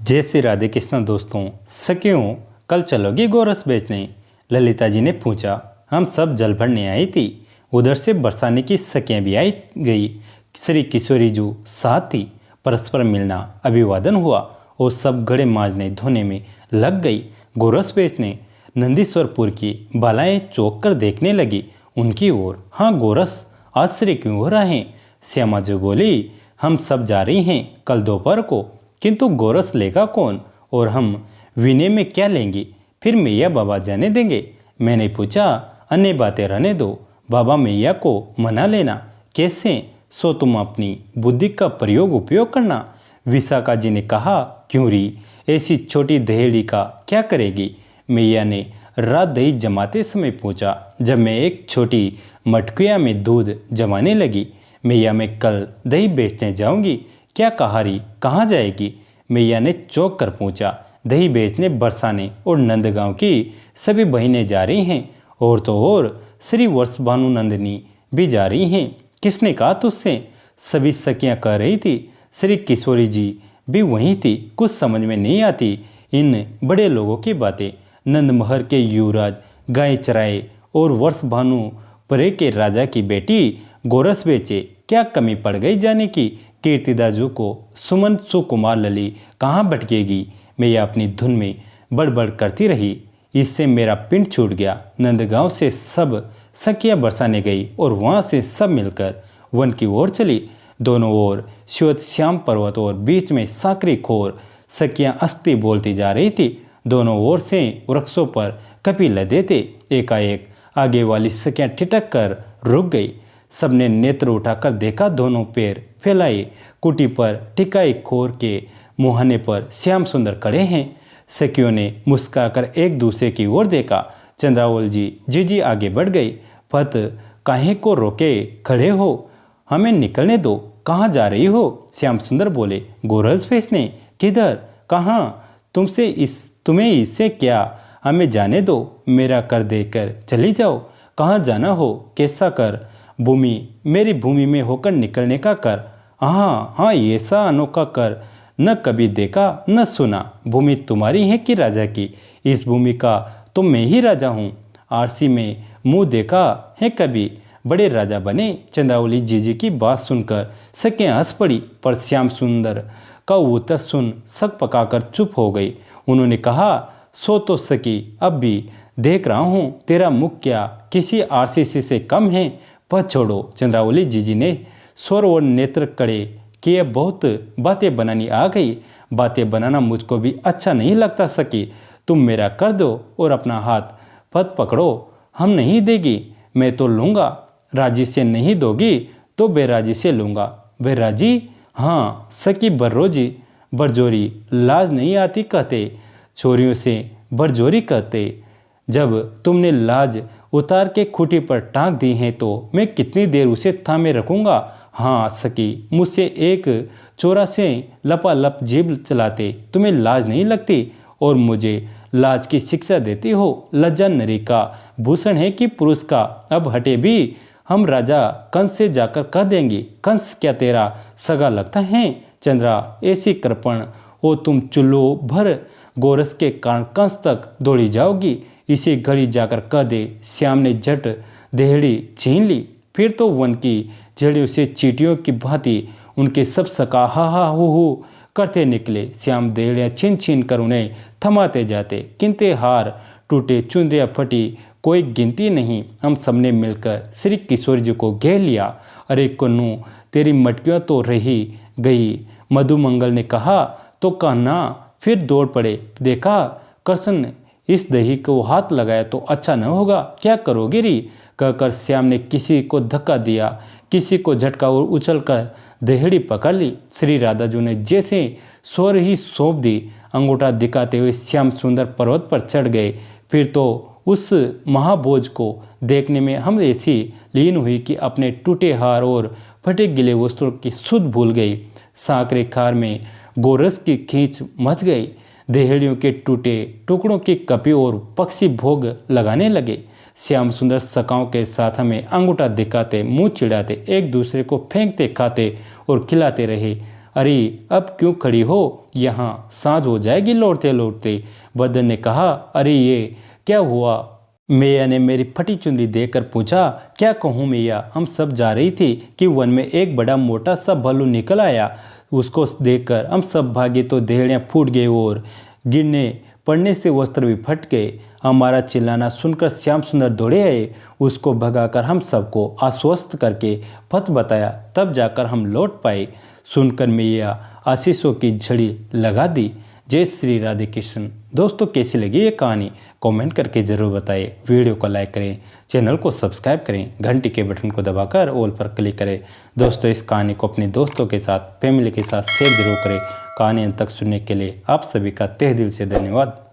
जय श्री राधे कृष्ण दोस्तों। सखियों, कल चलोगी गोरस बेचने? ललिता जी ने पूछा। हम सब जल भरने आई थी। उधर से बरसाने की सखियाँ भी आई गई। श्री किशोरी जी साथ थी। परस्पर मिलना, अभिवादन हुआ और सब घड़े मांजने धोने में लग गई। गोरस बेचने नंदीश्वरपुर की बालाएं चौंक कर देखने लगी उनकी ओर। हाँ, गोरस आज श्री क्यों हो रहा है? श्यामा जी बोली, हम सब जा रही हैं कल दोपहर को, किंतु गोरस लेगा कौन? और हम विनय में क्या लेंगे? फिर मैया बाबा जाने देंगे? मैंने पूछा, अन्य बातें रहने दो, बाबा मैया को मना लेना। कैसे? सो तुम अपनी बुद्धि का उपयोग करना। विशाखा जी ने कहा, क्यों री, ऐसी छोटी दहेड़ी का क्या करेगी? मैया ने रात दही जमाते समय पूछा, जब मैं एक छोटी मटकुया में दूध जमाने लगी। मैया, मैं कल दही बेचने जाऊंगी। क्या कहा री, कहाँ जाएगी? मैया ने चौंक कर पूछा। दही बेचने बरसाने और नंदगांव की सभी बहनें जा रही हैं, और तो और श्री वर्ष भानु नंदिनी भी जा रही हैं। किसने कहा तुझसे? सभी सखियां कह रही थी। श्री किशोरी जी भी वहीं थी। कुछ समझ में नहीं आती इन बड़े लोगों की बातें। नंदमहर के युवराज गाय चराए और वर्ष भानु परे के राजा की बेटी गोरस बेचे। क्या कमी पड़ गई जाने की? कीर्तिदाजू को सुमन सुकुमार लली कहाँ भटकेगी? मैया अपनी धुन में बड़बड़ करती रही। इससे मेरा पिंड छूट गया। नंदगांव से सब सखियां बरसाने गई और वहां से सब मिलकर वन की ओर चली। दोनों ओर श्वेत श्याम पर्वत और बीच में साकरी खोर सखियां अस्थि बोलती जा रही थी। दोनों ओर से वृक्षों पर कपी लदे थे। एकाएक आगे वाली सखियां ठिठक कर रुक गई। सबने नेत्र उठाकर देखा। दोनों पैर फैलाए कुटी पर टिकाई खोर के मुहाने पर श्याम सुंदर खड़े हैं। सखियों ने मुस्कुराकर एक दूसरे की ओर देखा। चंद्रावल जी आगे बढ़ गई। पत काहे को रोके खड़े हो? हमें निकलने दो। कहाँ जा रही हो? श्याम सुंदर बोले, गोरस बेचने। किधर? कहाँ? तुम्हें इससे क्या? हमें जाने दो। मेरा कर देकर चली जाओ। कहाँ जाना हो? कैसा कर? भूमि, मेरी भूमि में होकर निकलने का कर। हाँ, ऐसा अनोखा कर न कभी देखा न सुना। भूमि तुम्हारी है कि राजा की? इस भूमि का तो मैं ही राजा हूँ। आरसी में मुंह देखा है कभी? बड़े राजा बने। चंद्रावली जी की बात सुनकर सखियां हंस पड़ी, पर श्याम सुंदर का उत्तर सुन सक पकाकर चुप हो गई। उन्होंने कहा, सो तो सकी, अब भी देख रहा हूँ तेरा मुख क्या किसी आरसीसी से कम है? पर छोड़ो। चंद्रावली जी ने स्वर और नेत्र कड़े किए। बहुत बातें बनानी आ गई। बातें बनाना मुझको भी अच्छा नहीं लगता सकी। तुम मेरा कर दो और अपना हाथ पद पकड़ो। हम नहीं देगी, मैं तो लूँगा। राजी से नहीं दोगी तो बेराजी से लूँगा। बेराजी? हाँ, सकी बरजोरी लाज नहीं आती कहते। छोरियों से बरजोरी कहते। जब तुमने लाज उतार के खूंटी पर टांग दी है तो मैं कितनी देर उसे थामे रखूँगा? हाँ सकी, मुझसे एक चोरा से लपालप जेब चलाते तुम्हें लाज नहीं लगती, और मुझे लाज की शिक्षा देती हो? लज्जा नरी का भूषण है कि पुरुष का? अब हटे भी। हम राजा कंस से जाकर कह देंगे। कंस क्या तेरा सगा लगता है? चंद्रा, ऐसी कृपण हो तुम चुल्लू भर गोरस के कारण कंस तक दौड़ी जाओगी। इसी घड़ी जाकर कह दे। श्याम ने झट देहड़ी छीन ली। फिर तो वन की झड़ियों से चींटियों की भांति उनके सब सका हा हु करते निकले। श्याम देहड़ियाँ छीन छीन कर उन्हें थमाते जाते। किंते हार टूटे, चुंदरियाँ फटी, कोई गिनती नहीं। हम सबने मिलकर श्री किशोर जी को घेर लिया। अरे कन्नू, तेरी मटकियाँ तो रही गई। मधुमंगल ने कहा तो कहना। फिर दौड़ पड़े। देखा कृष्ण, इस दही को हाथ लगाया तो अच्छा न होगा। क्या करोगे री? कहकर श्याम ने किसी को धक्का दिया, किसी को झटका और उछल कर देहड़ी पकड़ ली। श्री राधाजू ने जैसे स्वर ही सौंप दी। अंगूठा दिखाते हुए श्याम सुंदर पर्वत पर चढ़ गए। फिर तो उस महाभोज को देखने में हम ऐसी लीन हुई कि अपने टूटे हार और फटे गिले वस्त्रों की सुध भूल गई। साकरे खार में गोरस की खींच मच गई। देहड़ियों के टूटे टुकड़ों की कपी और पक्षी भोग लगाने लगे। श्याम सुंदर सखाओं के साथ हमें अंगूठा दिखाते, मुंह चिढ़ाते, एक दूसरे को फेंकते, खाते और खिलाते रहे। अरे अब क्यों खड़ी हो, यहाँ सांझ हो जाएगी लौटते लौटते। बदर ने कहा, अरे ये क्या हुआ। मैया ने मेरी फटी चुनरी देखकर पूछा, क्या कहूँ मैया, हम सब जा रही थी कि वन में एक बड़ा मोटा सा भालू निकल आया। उसको देखकर हम सब भागे तो देहड़ियाँ फूट गई और गिरने पड़ने से वस्त्र भी फट गए। हमारा चिल्लाना सुनकर श्याम सुंदर दौड़े आए। उसको भगाकर हम सबको आश्वस्त करके पथ बताया, तब जाकर हम लौट पाए। सुनकर मैया आशीषों की झड़ी लगा दी। जय श्री राधे कृष्ण। दोस्तों कैसी लगी ये कहानी कमेंट करके ज़रूर बताएं। वीडियो को लाइक करें, चैनल को सब्सक्राइब करें, घंटी के बटन को दबाकर ऑल पर क्लिक करें। दोस्तों इस कहानी को अपने दोस्तों के साथ, फैमिली के साथ शेयर जरूर करें। कहानी अंत तक सुनने के लिए आप सभी का तहे दिल से धन्यवाद।